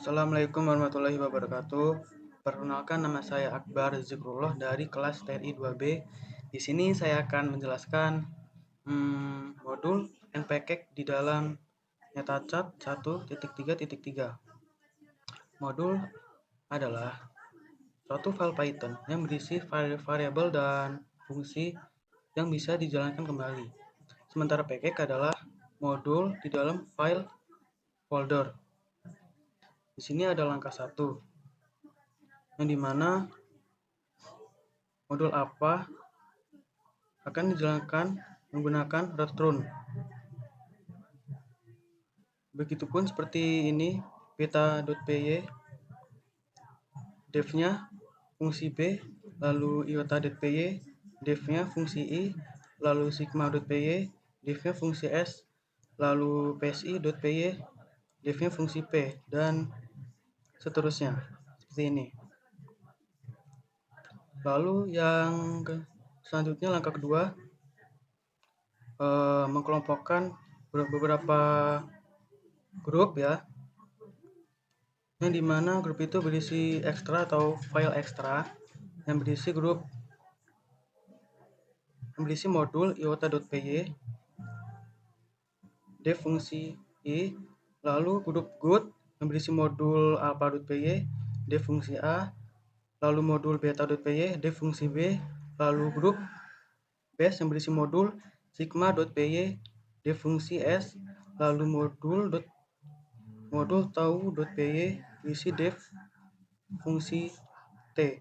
Assalamualaikum warahmatullahi wabarakatuh. Perkenalkan, nama saya Akbar Zikrullah dari kelas TRI 2B. Di sini saya akan menjelaskan modul npcak di dalam MetaChat 1.3.3. Modul adalah suatu file Python yang berisi variabel dan fungsi yang bisa dijalankan kembali. Sementara pcak adalah modul di dalam file folder. Di sini ada langkah 1, yang dimana modul apa akan dijalankan menggunakan return. Begitupun seperti ini, beta.py, def-nya fungsi b, lalu iota.py, def-nya fungsi i, lalu sigma.py, def-nya fungsi s, lalu psi.py, def-nya fungsi p, dan seterusnya seperti ini. Lalu yang selanjutnya, langkah kedua, mengkelompokkan beberapa grup ya, yang dimana grup itu berisi ekstra atau file ekstra yang berisi modul iota.py, def fungsi i, lalu grup good yang berisi modul alpha.py, def fungsi a, lalu modul beta.py, def fungsi b, lalu grup base yang berisi modul sigma.py, def fungsi s, lalu modul tau.py berisi def fungsi t.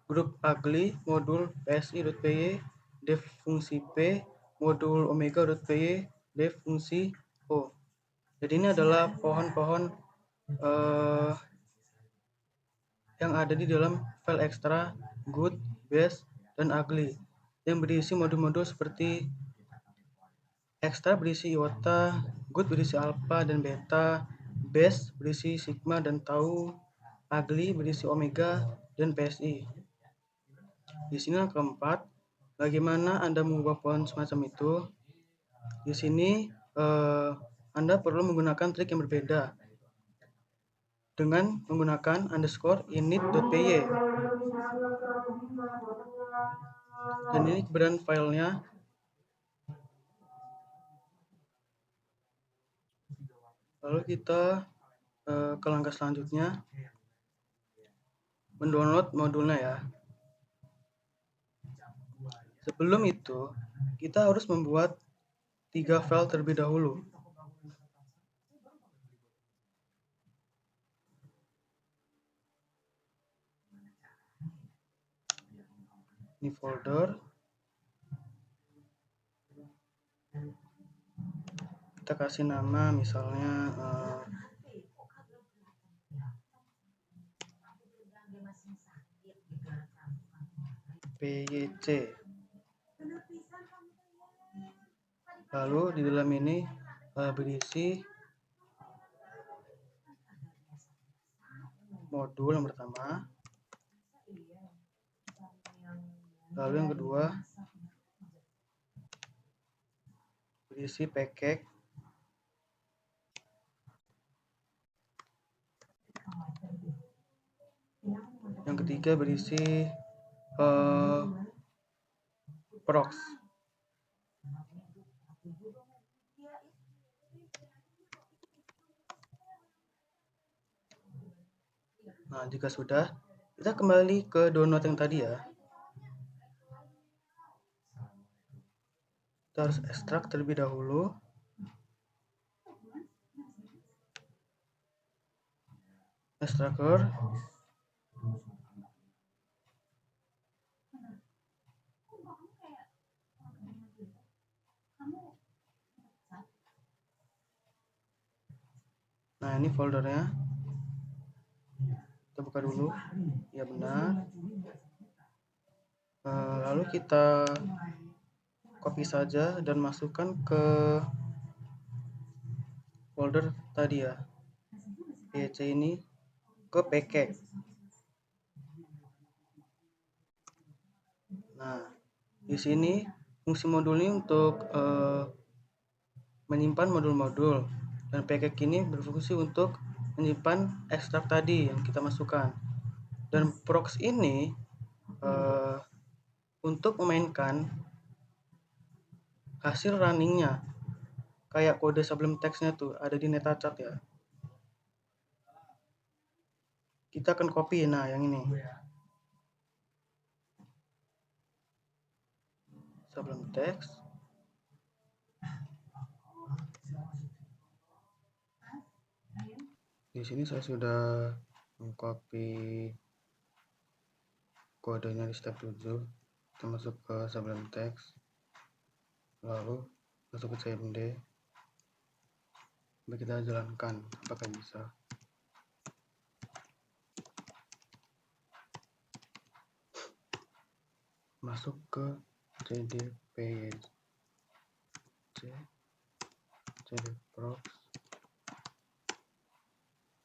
Grup ugly modul psi.py, def fungsi p, modul omega.py, def fungsi o. Jadi ini adalah pohon-pohon yang ada di dalam file ekstra good, base, dan ugly yang berisi modul-modul seperti ekstra berisi iota, good berisi alpha dan beta, base berisi sigma dan tau, ugly berisi omega dan psi. Di sini yang keempat, bagaimana Anda mengubah pohon semacam itu? Di sini Anda perlu menggunakan trik yang berbeda dengan menggunakan underscore init.py. Dan ini keberadaan filenya. Lalu kita ke langkah selanjutnya, mendownload modulnya ya. Sebelum itu, kita harus membuat 3 file terlebih dahulu. Ini folder. Kita kasih nama misalnya pyc. Lalu di dalam ini berisi modul yang pertama, lalu yang kedua berisi pcak, yang ketiga berisi prox. Nah, jika sudah, kita kembali ke download yang tadi ya. Kita harus ekstrak terlebih dahulu. Extractor. Nah, ini foldernya. Kita buka dulu. Ya, benar. Lalu kita copy saja dan masukkan ke folder tadi ya, pyc ini, ke pcak. Nah, di sini fungsi modul ini untuk menyimpan modul-modul, dan pcak ini berfungsi untuk menyimpan ekstrak tadi yang kita masukkan. Dan prox ini untuk memainkan hasil runningnya, kayak kode sebelum teksnya tuh ada di netachat ya. Kita akan copy, nah yang ini sebelum teks. Di sini saya sudah mengcopy kodenya di step 7. Kita masuk ke sebelum teks, lalu masuk ke CMD. Coba kita jalankan apakah bisa. Masuk ke cdpy, cdprox,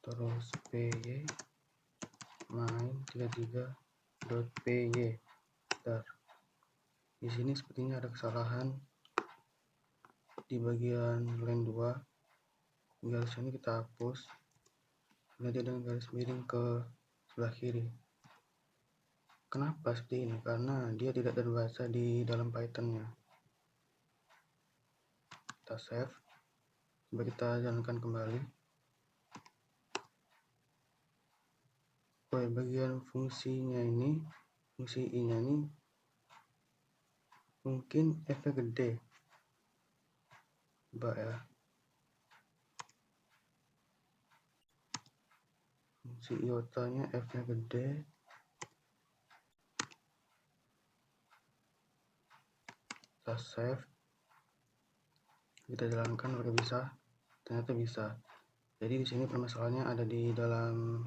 terus py main 33.py. Di sini sepertinya ada kesalahan di bagian line 2. Garis ini kita hapus, nanti ada garis miring ke sebelah kiri. Kenapa seperti ini? Karena dia tidak terbaca di dalam Python-nya. Kita save, coba kita jalankan kembali. Bagian fungsinya ini, fungsi i-nya ini mungkin F-nya gede. Coba ya, fungsi iota-nya F-nya gede. Kita save, kita jalankan apakah bisa. Ternyata bisa. Jadi di sini permasalahannya ada di dalam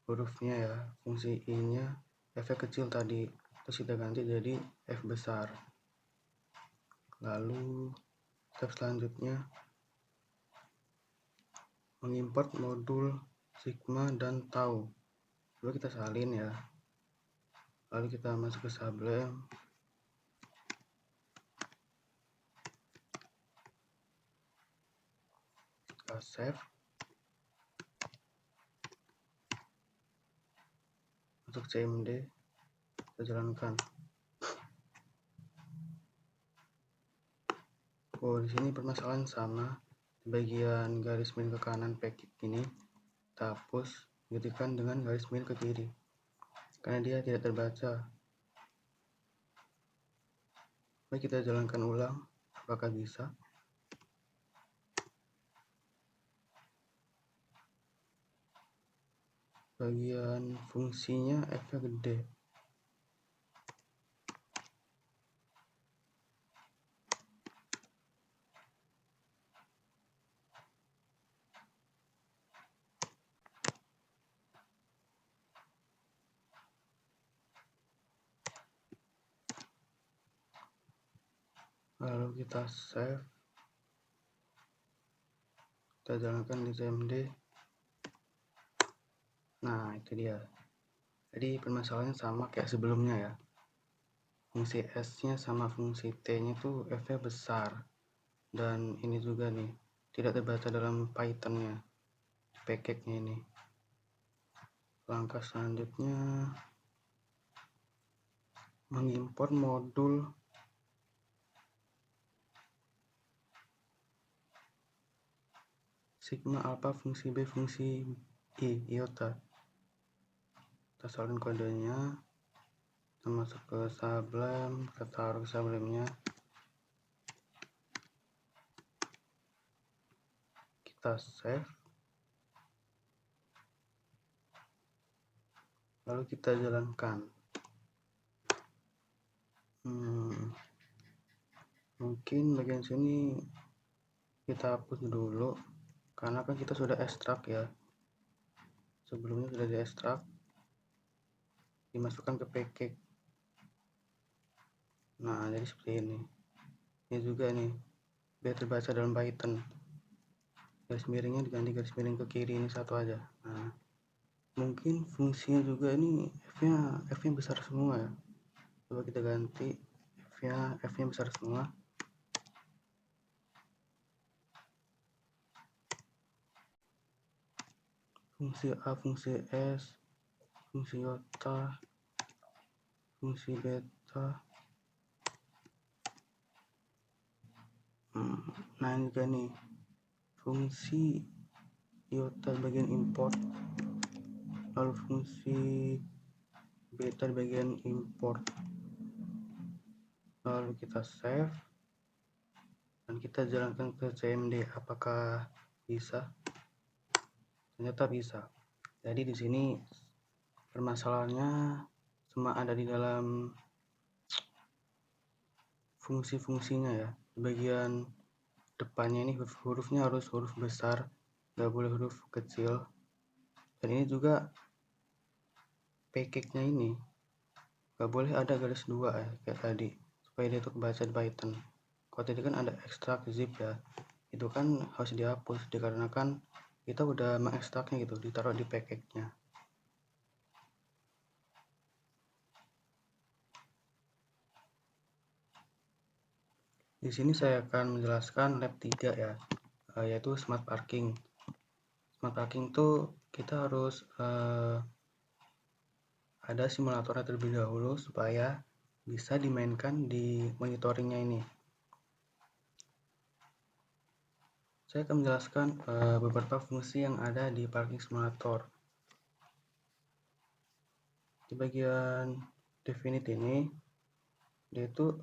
hurufnya ya. Fungsi i-nya F-nya kecil tadi, terus kita ganti jadi F besar. Lalu step selanjutnya mengimport modul sigma dan tau. Coba kita salin ya. Lalu kita masuk ke Sublime. Kita save. Masuk CMD. Kita jalankan. Oh, di sini permasalahan sama. Di bagian garis miring ke kanan package ini kita hapus, gantikan dengan garis miring ke kiri. Karena dia tidak terbaca. Mari kita jalankan ulang. Apakah bisa? Bagian fungsinya F-nya gede. Lalu kita save, kita jalankan di CMD. Nah, itu dia. Jadi permasalahannya sama kayak sebelumnya ya. Fungsi S-nya sama fungsi T-nya tuh F-nya besar. Dan ini juga nih, tidak terbaca dalam Python-nya, package-nya ini. Langkah selanjutnya mengimport modul sigma alpha fungsi B fungsi I iota. Kita salin kodenya, kita masuk ke Sublime, kita taruh Sublime-nya, kita save, lalu kita jalankan. Mungkin bagian sini kita hapus dulu karena kan kita sudah ekstrak ya, sebelumnya sudah diekstrak, dimasukkan ke package. Nah, jadi seperti ini juga nih, biar terbaca dalam Python. Garis miringnya diganti garis miring ke kiri, ini satu aja. Nah, mungkin fungsinya juga ini F-nya besar semua ya. Coba kita ganti F-nya besar semua. fungsi A, fungsi S, fungsi iota, fungsi beta. Nah ini juga nih fungsi iota bagian import, lalu fungsi beta di bagian import. Lalu kita save dan kita jalankan ke CMD. Apakah bisa? Ternyata bisa. Jadi di sini permasalahannya cuma ada di dalam fungsi-fungsinya ya. Di bagian depannya ini huruf-hurufnya harus huruf besar, nggak boleh huruf kecil. Dan ini juga package-nya ini nggak boleh ada garis 2 ya kayak tadi, supaya dia tuh kebaca di Python. Kalau tadi kan ada extract zip ya, itu kan harus dihapus dikarenakan kita udah mengekstraknya gitu, ditaruh di package-nya. Di sini saya akan menjelaskan lab 3 ya, yaitu smart parking. Smart parking tuh kita harus ada simulatornya terlebih dahulu supaya bisa dimainkan di monitoringnya ini. Saya akan menjelaskan beberapa fungsi yang ada di parking simulator. Di bagian definite ini, yaitu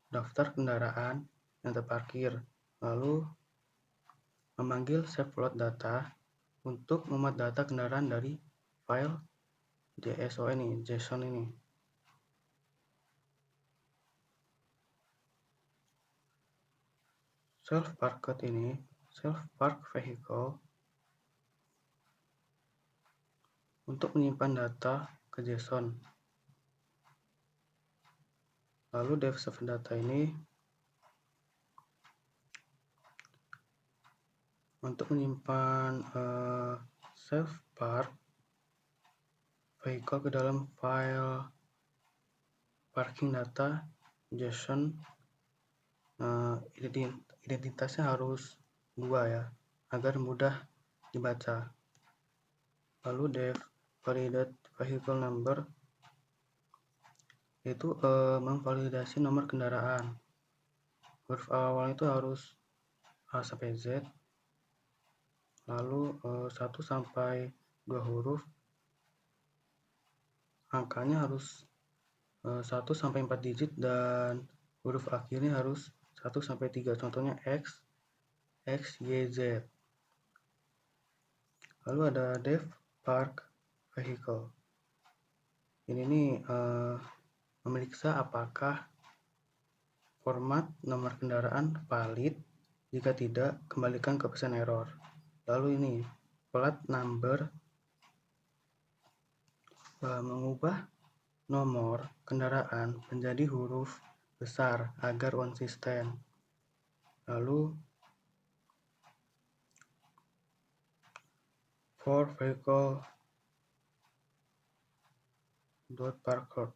daftar kendaraan yang terparkir, lalu memanggil save float data untuk memuat data kendaraan dari file JSON ini. Self parked ini, self park vehicle, untuk menyimpan data ke JSON. Lalu dev save data ini untuk menyimpan self park vehicle ke dalam file parking data JSON. Identitasnya harus 2 ya, agar mudah dibaca. Lalu dev validate vehicle number, yaitu memvalidasi nomor kendaraan. Huruf awal itu harus A sampai Z, lalu 1 sampai 2 huruf, angkanya harus 1 sampai 4 digit, dan huruf akhirnya harus 1 sampai 3, contohnya X, X, Y, Z. Lalu ada dev park vehicle. Ini nih memeriksa apakah format nomor kendaraan valid. Jika tidak, kembalikan ke pesan error. Lalu ini plat number, mengubah nomor kendaraan menjadi huruf besar agar konsisten. Lalu for vehicle parked,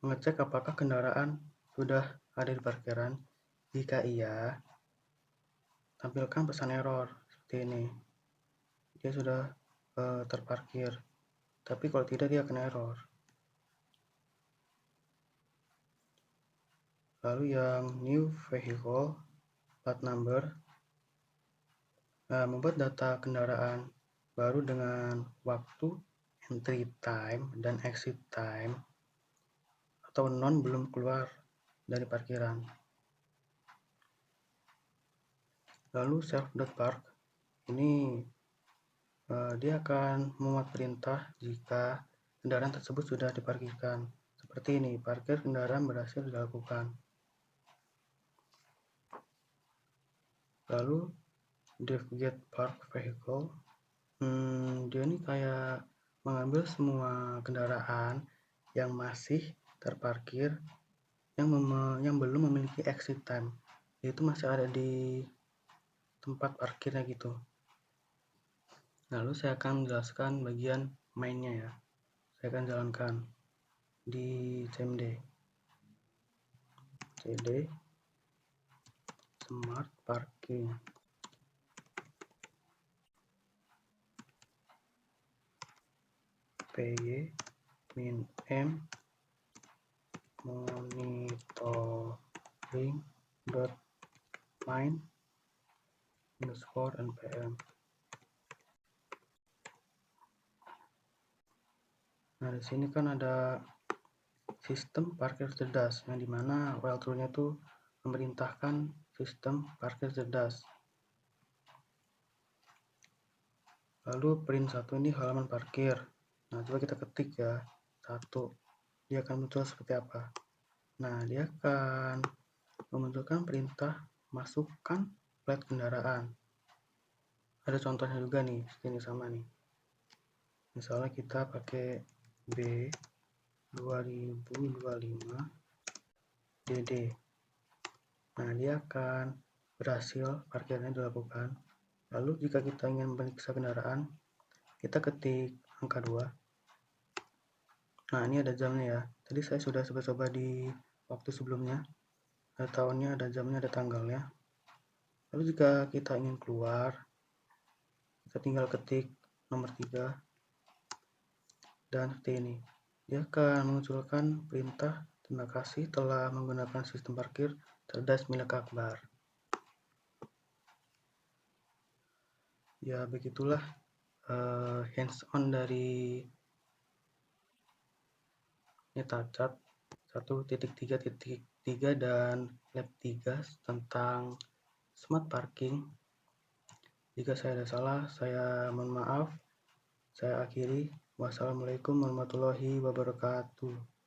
mengecek apakah kendaraan sudah ada di parkiran. Jika iya, tampilkan pesan error seperti ini, dia sudah terparkir. Tapi kalau tidak, dia akan error. Lalu yang new vehicle plat number, membuat data kendaraan baru dengan waktu entry time dan exit time atau non belum keluar dari parkiran. Lalu self.park ini dia akan memuat perintah jika kendaraan tersebut sudah diparkirkan. Seperti ini, parkir kendaraan berhasil dilakukan. Lalu dev get park vehicle, dia ini kayak mengambil semua kendaraan yang masih terparkir, yang belum memiliki exit time, yaitu masih ada di tempat parkirnya gitu. Lalu saya akan menjelaskan bagian mainnya ya. Saya akan jalankan di CMD. CD smart parking. py min m monitoring dot main underscore npm. Nah, di sini kan ada sistem parkir cerdas, yang dimana while true-nya itu memerintahkan sistem parkir cerdas. Lalu print 1 ini halaman parkir. Nah, coba kita ketik ya, 1. Dia akan muncul seperti apa? Nah, dia akan memunculkan perintah masukkan plat kendaraan. Ada contohnya juga nih, ini sama nih. Misalnya kita pakai B 2025 DD. Nah, dia akan berhasil parkirnya dilakukan. Lalu jika kita ingin memeriksa kendaraan, kita ketik angka 2. Nah, ini ada jamnya ya. Tadi saya sudah coba-coba di waktu sebelumnya. Ada tahunnya, ada jamnya, ada tanggalnya. Lalu jika kita ingin keluar, kita tinggal ketik nomor 3 dan seperti ini. Dia akan mengunculkan perintah terima kasih telah menggunakan sistem parkir cerdas milik Akbar. Ya, begitulah hands-on dari NetaChat 1.3.3 dan lab 3 tentang smart parking. Jika saya ada salah, saya mohon maaf. Saya akhiri. Wassalamualaikum warahmatullahi wabarakatuh.